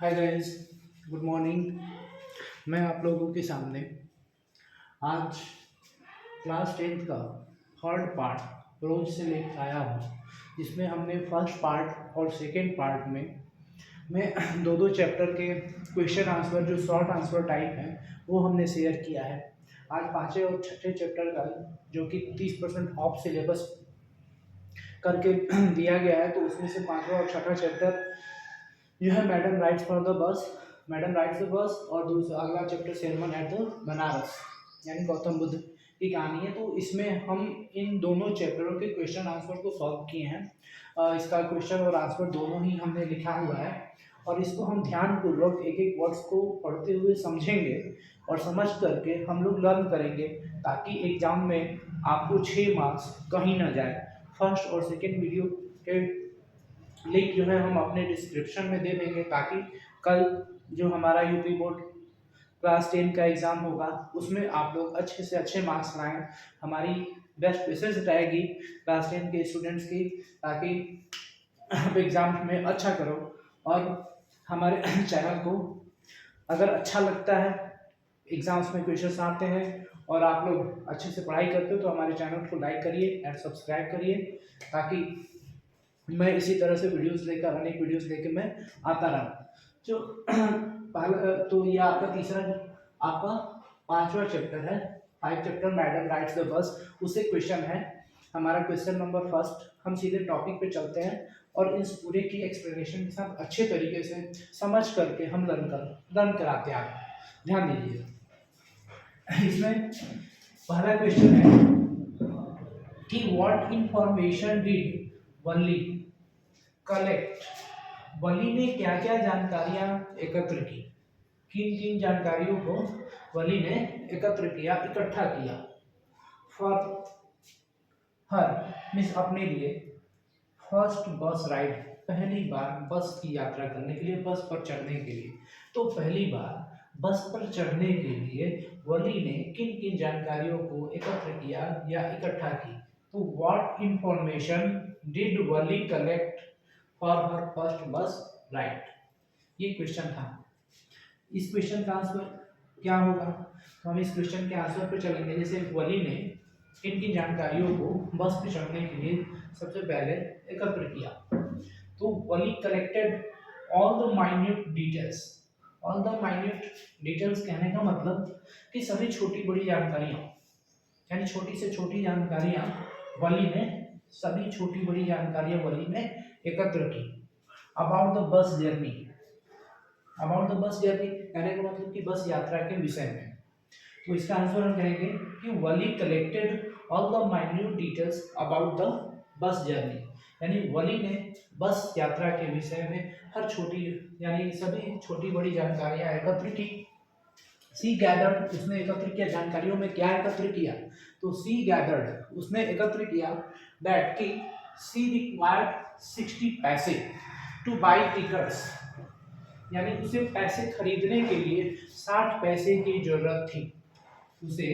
Hi guys, good morning. मैं आप लोगों के सामने आज क्लास 10th का थर्ड पार्ट रोज से लेकर आया हूँ, जिसमें हमने फर्स्ट पार्ट और सेकेंड पार्ट में मैं दो दो चैप्टर के क्वेश्चन आंसर जो शॉर्ट आंसर टाइप हैं वो हमने शेयर किया है। आज पाँचवें और छठे चैप्टर का जो कि 30% ऑफ सिलेबस करके दिया गया है, तो उसमें से पाँचवा और छठा चैप्टर यह है madam rights for the bus, madam rights the bus, और दूसरा अगला chapter sermon at the Banaras यानी गौतम बुद्ध की कहानी है। तो इसमें हम इन दोनों चैप्टरों के क्वेश्चन आंसर को सॉल्व किए हैं। इसका क्वेश्चन और आंसर दोनों ही हमने लिखा हुआ है और इसको हम ध्यानपूर्वक एक एक वर्ड्स को पढ़ते हुए समझेंगे और समझ करके हम लोग लर्न करेंगे, ताकि एग्जाम में आपको 6 मार्क्स कहीं ना जाए। फर्स्ट और सेकेंड वीडियो के लिंक जो है हम अपने डिस्क्रिप्शन में दे देंगे, ताकि कल जो हमारा यूपी बोर्ड क्लास 10 का एग्ज़ाम होगा उसमें आप लोग अच्छे से अच्छे मार्क्स लाएं। हमारी बेस्ट विशेष रहेगी क्लास 10 के स्टूडेंट्स की, ताकि आप एग्ज़ाम में अच्छा करो। और हमारे चैनल को अगर अच्छा लगता है, एग्ज़ाम्स में क्वेश्चंस आते हैं और आप लोग अच्छे से पढ़ाई करते हो, तो हमारे चैनल को लाइक करिए एंड सब्सक्राइब करिए, ताकि मैं इसी तरह से वीडियोस लेकर अनेक वीडियोस लेकर मैं आता रहा। जो पहला तो ये आपका तीसरा, आपका पांचवा चैप्टर है, 5 chapter madam rights the bus, उससे क्वेश्चन है हमारा क्वेश्चन नंबर फर्स्ट। हम सीधे टॉपिक पे चलते हैं और इस पूरे की एक्सप्लेनेशन के साथ अच्छे तरीके से समझ करके हम लर्न कराते हैं। ध्यान दीजिए, इसमें पहला क्वेश्चन है कि what information did Valli collect, Valli ने क्या क्या जानकारियां एकत्र की, किन किन जानकारियों को वली ने एकत्र किया, इकट्ठा किया। फॉर हर मीन्स अपने लिए, फर्स्ट बस राइड, पहली बार बस की यात्रा करने के लिए, बस पर चढ़ने के लिए। तो पहली बार बस पर चढ़ने के लिए वली ने किन किन जानकारियों को एकत्र किया या इकट्ठा की। तो what information did Valli collect for her first bus ride, ये क्वेश्चन था। इस क्वेश्चन का आंसर क्या होगा, तो हम इस क्वेश्चन के आंसर पर चलेंगे। जैसे वली ने किन किन जानकारियों को बस पर चढ़ने के लिए सबसे पहले एकत्र किया, तो Valli collected all the minute details. All the minute details कहने का मतलब कि सभी छोटी बड़ी जानकारियां, यानी छोटी से छोटी जानकारियां वली ने, सभी छोटी बड़ी जानकारियां वली ने एकत्र की। About the bus journey, about the bus journey कहने का मतलब कि बस यात्रा के विषय में। तो इसका आंसर हम कहेंगे कि Valli collected all the minute details about the bus journey, यानी वली ने बस यात्रा के विषय में हर छोटी यानी सभी छोटी बड़ी जानकारियां एकत्र की। सी गैदर्ड, उसने एकत्र किया, जानकारियों में क्या एकत्र किया, तो सी गैदर्ड, उसने एकत्र किया दैट कि सी रिक्वायर्ड 60 पैसे टू बाई टिकट्स, यानी उसे पैसे खरीदने के लिए 60 पैसे की जरूरत थी। उसे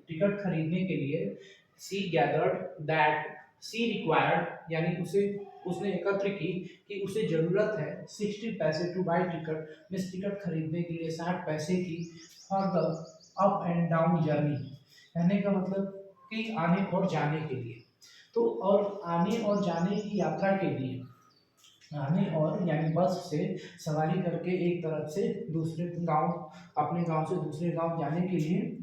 टिकट खरीदने के लिए सी गैदर्ड दैट सी रिक्वायर्ड, यानी उसे उसने एकत्र की कि उसे जरूरत है 60 पैसे two by ticket, means ticket खरीदने के लिए 60 पैसे की, for the up and down journey, कहने का मतलब कि आने और जाने के लिए। तो और आने और जाने की यात्रा के लिए, आने और यानी बस से सवारी करके एक तरफ से दूसरे गांव, अपने गांव से दूसरे गांव जाने के लिए,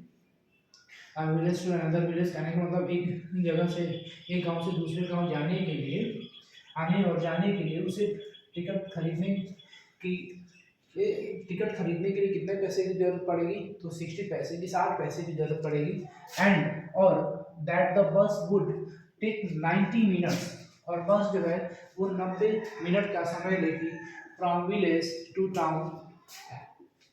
विलेज टू अनदर विलेज कहने का मतलब एक जगह से, एक गांव से दूसरे गांव जाने के लिए, आने और जाने के लिए उसे टिकट खरीदने की, टिकट खरीदने के लिए कितने पैसे की जरूरत पड़ेगी, तो 60 पैसे की, 60 पैसे की जरूरत पड़ेगी। एंड और that the bus would take 90 minutes, और बस जो है वो 90 मिनट का समय लेगी, from village to town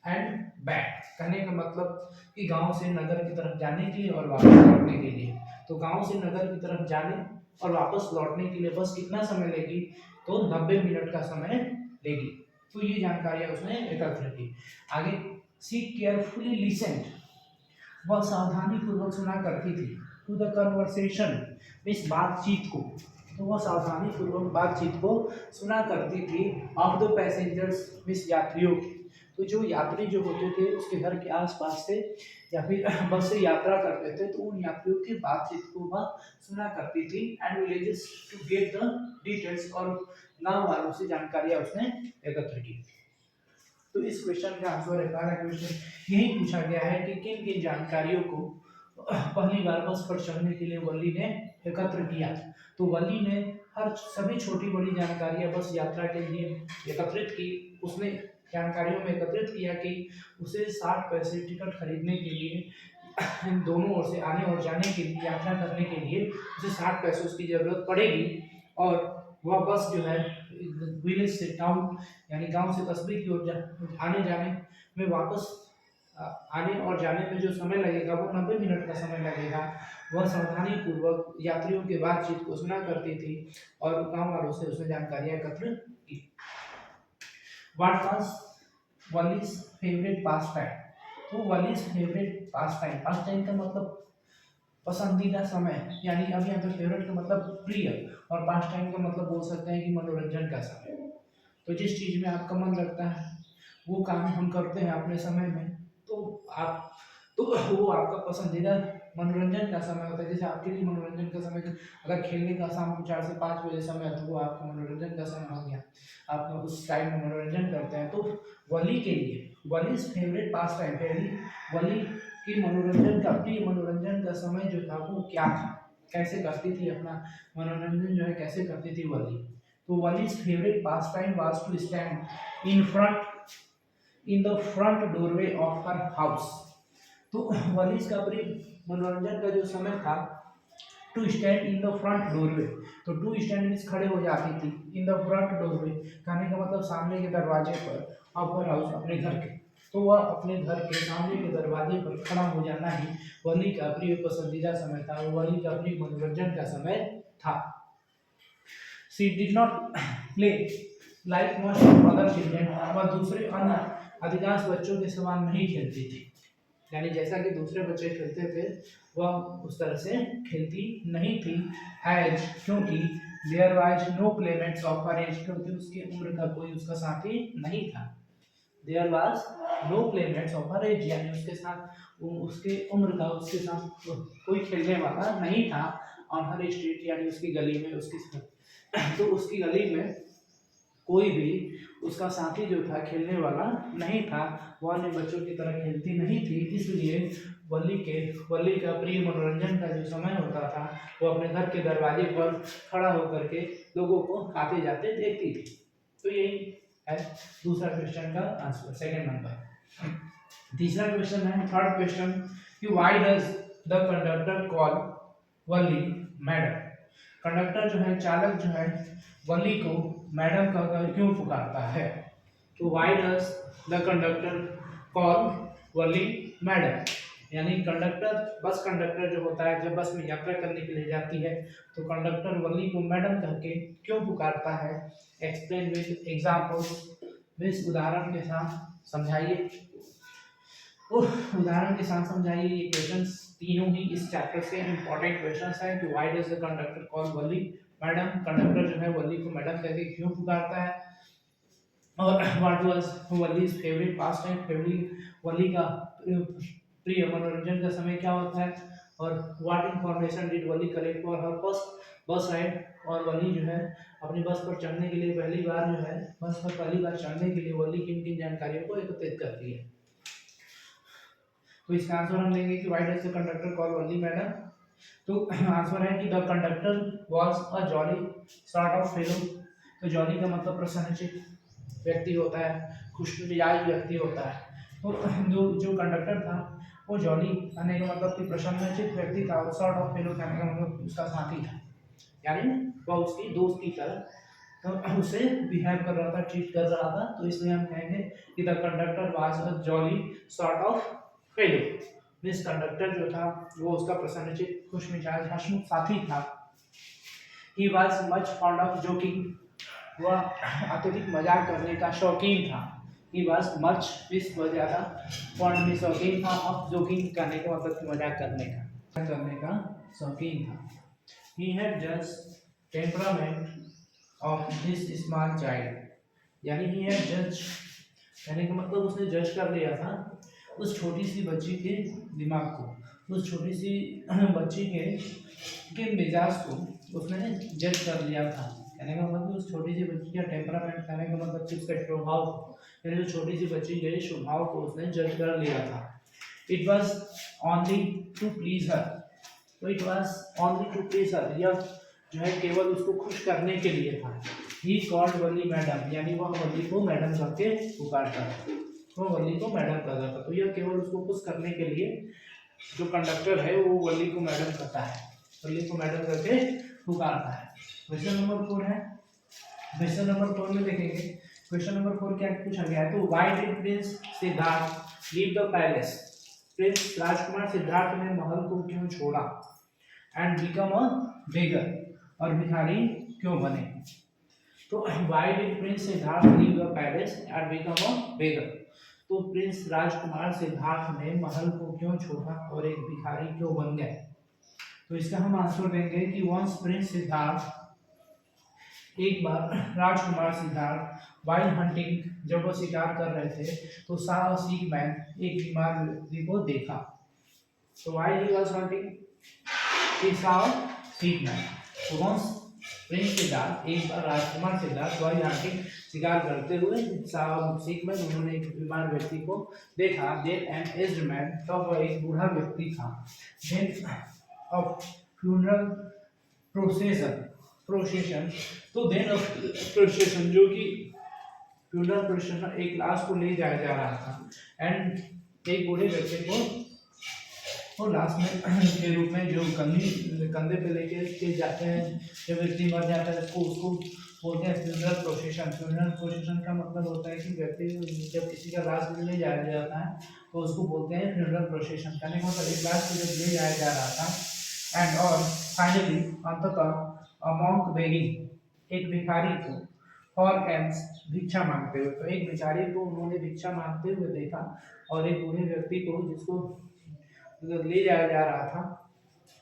and back, कहने का मतलब कि गांव से नगर की तरफ जाने के लिए और वापस लौटने के लिए। तो गांव से नगर की तरफ जाने और वापस लौटने के लिए बस कितना समय लेगी, तो 90 मिनट का समय लेगी। तो ये जानकारियां उसने एकत्र की। आगे, सी केयरफुली लिसन्ड, वह सावधानी पूर्वक सुना करती थी, टू द कन्वर्सेशन, इस बातचीत को, तो वह सावधानी पूर्वक बातचीत को सुना करती थी ऑफ द पैसेंजर्स, मिस यात्रियों की। तो जो यात्री जो होते थे उसके घर के आसपास से या फिर बस से यात्रा करते थे तो उन यात्रियों की बातचीत को वह सुना करती थी and villages to get the details, और गांव वालों से जानकारियां उसने एकत्र की। तो इस क्वेश्चन का आंसर है, पहला क्वेश्चन यही पूछा गया है कि किन किन जानकारियों को पहली बार बस पर चढ़ने के लिए वली ने एकत्र किया। तो वली ने हर सभी छोटी बड़ी जानकारियां बस यात्रा के लिए एकत्रित की। उसने जानकारियों में एकत्रित किया कि उसे 60 पैसे टिकट खरीदने के लिए दोनों ओर से आने और जाने के लिए, यात्रा करने के लिए उसे 60 पैसे उसकी जरूरत पड़ेगी, और वह बस जो है विलेज से टाउन यानी गांव से कस्बे की ओर आने जाने में वापस आने और जाने में जो समय लगेगा वो 90 मिनट का समय लगेगा। वह सावधानी पूर्वक यात्रियों के बातचीत को सुना करती थी और गांव वालों से उसने जानकारियां एकत्र की। What was Wally's favorite pastime? तो Wally's favorite pastime, pastime का मतलब पसंदीदा समय, यानी अब यहाँ पे फेवरेट का मतलब प्रिय और पास टाइम का मतलब बोल सकते हैं कि मनोरंजन का समय। तो जिस चीज में आपका मन लगता है वो काम हम करते हैं अपने समय में, तो आप तो वो आपका पसंदीदा मनोरंजन का समय होता है। जैसे आपके लिए मनोरंजन का समय अगर खेलने का शाम को 4 से 5 बजे समय है तो वो आपका मनोरंजन का समय हो गया, आप उस टाइम में मनोरंजन करते हैं। तो वली के लिए वलीज फेवरेट पास टाइम, वली की मनोरंजन का प्रिय मनोरंजन का समय जो था वो क्या था, कैसे करती थी अपना मनोरंजन जो है कैसे करती थी वली। तो Valli's favourite pastime was to stand in the front doorway of her house. तो वलीज का प्रिय मनोरंजन का जो समय था to stand in the front doorway, तो टू स्टैंड मीन्स खड़े हो जाती थी, इन द फ्रंट डोरवे कहने का मतलब सामने के दरवाजे पर, ऑफ हर हाउस अपने घर के। तो वह अपने घर के सामने के दरवाजे पर खड़ा हो जाना ही वली का प्रिय पसंदीदा समय था, वली का प्रिय मनोरंजन का समय था। She did not play like most other children, वह दूसरे अन्य अधिकांश बच्चों के समान नहीं खेलती थी, यानी जैसा कि दूसरे बच्चे खेलते थे वह उस तरह से खेलती नहीं थी। एज क्योंकि there was no playmates of her age, क्योंकि उसकी उम्र का कोई उसका साथी नहीं था। There was no playmates of her age, यानी उसके साथ उसके उम्र का उसके साथ कोई खेलने वाला नहीं था। और हर स्ट्रीट यानी उसकी गली में तो उसकी गली में कोई भी उसका साथी जो था खेलने वाला नहीं था, वह अन्य बच्चों की तरह खेलती नहीं थी। इसलिए वली का प्रिय मनोरंजन का जो समय होता था वो अपने घर के दरवाजे पर खड़ा होकर के लोगों को आते जाते देखती थी। तो यही है दूसरा क्वेश्चन का आंसर, सेकंड नंबर। तीसरा क्वेश्चन है, थर्ड क्वेश्चन कि why does the conductor call Wali madam. Conductor जो है, चालक जो है, वली को मैडम कहकर क्यों पुकारता है। तो why does the conductor call Wali madam, यानी कंडक्टर, बस कंडक्टर जो होता है जब बस में यात्रा करने के लिए जाती है तो कंडक्टर वली को मैडम कह के क्यों पुकारता है। एक्सप्लेन विद एग्जांपल्स, विद उदाहरण के साथ समझाइए। उदाहरण के साथ समझाइए। ये क्वेश्चंस तीनों ही इस चैप्टर से इंपॉर्टेंट क्वेश्चंस हैं कि why does the conductor call Wali madam, conductor जो है वली को मैडम कह के क्यों पुकारता है, और what was Valli's favourite pastime, Valli का प्रिय मनोरंजन का समय क्या होता है, और what information did Valli collect for her first bus ride, और वली जो है अपनी बस पर चढ़ने के लिए पहली बार जो है बस पर पहली बार चढ़ने के लिए वली किन किन जानकारियों को एकत्रित करती है। तो इसका आंसर हम लेंगे कि why does the conductor call Wali madam. तो आंसर है कि the conductor was a jolly sort of fellow. तो जॉली का मतलब प्रसन्नचित्त व्यक्ति होता है, खुशमिजाज व्यक्ति होता है। तो जो कंडक्टर था वो जॉली कहने का मतलब कि प्रसन्नचित्त व्यक्ति था, और सॉर्ट ऑफ फेलो कहने का मतलब उसका साथी था, यानी वह उसकी दोस्त की तरह तो उसे बिहेव कर रहा था, ट्रीट कर रहा था। तो इसलिए हम कहेंगे कि the conductor was a jolly sort of fellow, this conductor जो था वो उसका प्रसन्नचित्त खुशमिजाज हंसमुख साथी था। He was much fond of joking, वह अत्यधिक मजाक करने का शौकीन था। ही वाज मच मिस बहुत ज़्यादा, फॉन्ड में शौकीन था, ऑफ जोकिंग करने का मतलब मजाक करने का शौकीन था। He had just temperament of this small child, यानी ही है जज, कहने का मतलब उसने जज कर लिया था उस छोटी सी बच्ची के दिमाग को, उस छोटी सी बच्ची के मिजाज को उसने जज कर लिया था। कहने का मतलब उस छोटी सी बच्ची का टेम्परामेंट, कहने का मतलब कि उसका स्वभाव, यानी जो छोटी सी बच्ची के स्वभाव को उसने जज कर लिया था। It was only to please her, तो it was only to please her, यह जो है केवल उसको खुश करने के लिए था। ही कॉल्ड वल्ली मैडम, यानी वह वल्ली को मैडम करके पुकारता था, वो वल्ली को मैडम कहता था। तो यह केवल उसको खुश करने के लिए जो कंडक्टर है वो वल्ली को मैडम कहता है, वल्ली को मैडम करके पुकारता है। क्वेश्चन नंबर 4 है। क्वेश्चन नंबर 4 में देखेंगे, क्वेश्चन नंबर 4 क्या पूछा गया है, तो why did prince Siddhartha leave the palace, prince राजकुमार सिद्धार्थ ने महल को क्यों छोड़ा, एंड बिकम अ बेगर, और भिखारी क्यों बने। तो why did prince Siddhartha leave the palace and become a beggar, तो प्रिंस राजकुमार सिद्धार्थ ने महल को क्यों छोड़ा और एक भिखारी क्यों बन गए। तो इसका हम आंसर देंगे कि वंस प्रिंस सिद्धार्थ, एक बार राजकुमार सिद्धार्थ, वाइल हंटिंग, जब वो शिकार कर रहे थे, तो सा सिक मैन, एक बीमार व्यक्ति को देखा। तो वाइल ही वाज हंटिंग, ही सा सिक मैन। तो वंस प्रिंस सिद्धार्थ, एक बार राजकुमार सिद्धार्थ वाइल हंटिंग, शिकार करते हुए सा सिक मैन, उन्होंने एक बीमार व्यक्ति को देखा। देन एन एज्ड मैन, तब वह एक बूढ़ा व्यक्ति था। देन ऑफ फ्यूनरल प्रोसेशन, तो देन ऑफ प्रोसेशन, जो कि फ्यूनरल प्रोसेशन, एक लाश को ले जाया जा रहा था, एंड एक बूढ़े व्यक्ति को लाश में के रूप में जो कंधे पे लेके जाते हैं, जब व्यक्ति मर जाता है उसको बोलते हैं फ्यूनरल प्रोसेशन। फ्यूनरल प्रोसेशन का मतलब होता है कि व्यक्ति जब किसी का लाश ले जाया जाता है तो उसको बोलते हैं फ्यूनरल प्रोसेशन। कहने का मतलब एक लाश को जब ले जाया जा रहा था, एंड और फाइनली अंततः अ मॉन्क बेगिंग, एक भिखारी को, फॉर एल्स, भिक्षा मांगते हुए। तो एक भिखारी को उन्होंने भिक्षा मांगते हुए देखा, और एक बूढ़े व्यक्ति को जिसको ले जाया जा रहा था,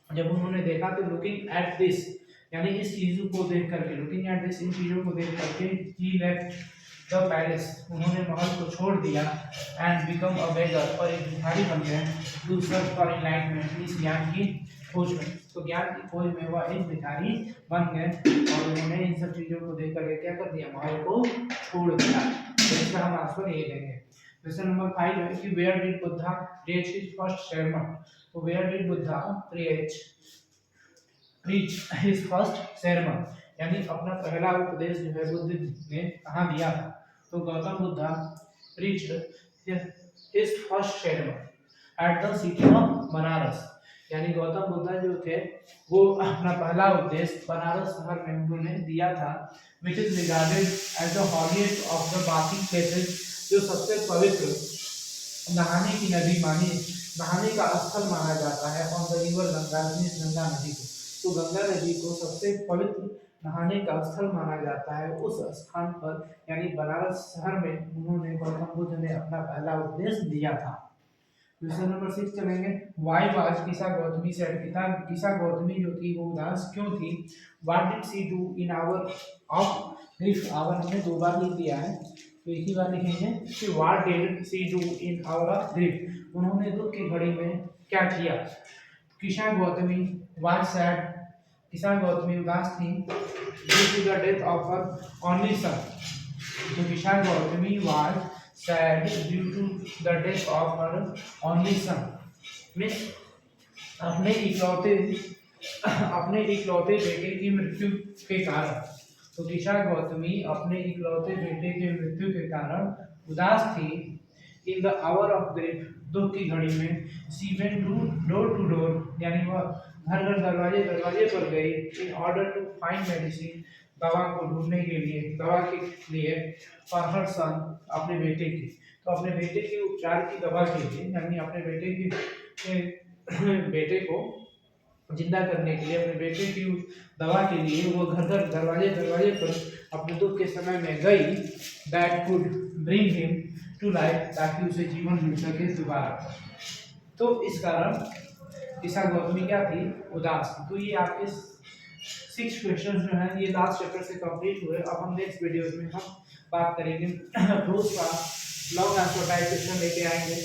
जब उन्होंने देखा तो लुकिंग एट दिस, यानी इस चीजों को देख करके, लुकिंग एट दिस, इन चीजों को देख करके, ही लेफ्ट द पैलेस, उन्होंने महल को छोड़ दिया, एंड बिकम अ बेगर, और एक भिखारी बन गए, टू सर्च फॉर एनलाइटमेंट, इस ज्ञान की खोज में। तो ज्ञान की खोज में वह एक भिखारी बन गए, और उन्होंने इन सब चीजों को देख करके क्या कर दिया, महल को छोड़ दिया। तो इसका हम आंसर ये देंगे। क्वेश्चन नंबर 5 है कि where did Buddha preach his first sermon, तो where did Buddha preach his first sermon, यानी अपना पहला उपदेश जो है बुद्ध ने कहाँ दिया था। तो Gautam Buddha preach his first sermon at the city of Banaras, यानी गौतम बुद्धा जो थे वो अपना पहला उपदेश बनारस शहर में उन्होंने दिया था, which is regarded as the holiest of the bathing places, जो सबसे पवित्र नहाने की नदी मानी, नहाने का स्थल माना जाता है, on the river Ganga, Ganga नदी को। तो गंगा नदी को सबसे पवित्र नहाने का स्थल माना जाता है, उस स्थान पर यानी बनारस शहर में उन्होंने, गौतम बुद्ध ने अपना पहला उपदेश दिया था। क्वेश्चन नंबर 6 चलेंगे। वाई वाज किसा गौतमी सेड, किसा गौतमी जो थी वो उदास क्यों थी। What did she do in hour of grief, hour हमने 2 बार लिख दिया है तो एक ही बार लिखेंगे कि what did she do in hour of grief, उन्होंने दुख की घड़ी में क्या किया। किसा गौतमी वाज सैड, किसा गौतमी उदास थी, due to the death of her only son, तो Kisa Gotami was sad due to the death of her only son, means अपने इकलौते बेटे की मृत्यु के कारण। तो दिशा गौतमी अपने इकलौते बेटे के मृत्यु के कारण उदास थी। In the hour of grief, दुख की घड़ी में, she went door to door, यानी वह घर घर दरवाजे दरवाजे पर गई, in order to find medicine, दवा को ढूंढने के लिए, दवा के लिए, फॉर हर सन, अपने बेटे की। तो अपने बेटे के उपचार की दवा के लिए, यानी अपने बेटे को जिंदा करने के लिए, अपने बेटे की दवा के लिए वो घर घर दरवाजे दरवाजे पर अपने दुख के समय में गई, that could bring him to life, ताकि उसे जीवन मिल सके दोबारा। तो इस कारण किसा गौतमी क्या थी, उदास थी। तो ये आपके 6 क्वेश्चन जो है ये लास्ट चैप्टर से कंप्लीट हुए। अब हम नेक्स्ट वीडियोस में हम बात करेंगे प्रोज का लॉन्ग आंसर टाइप क्वेश्चन लेके आएंगे।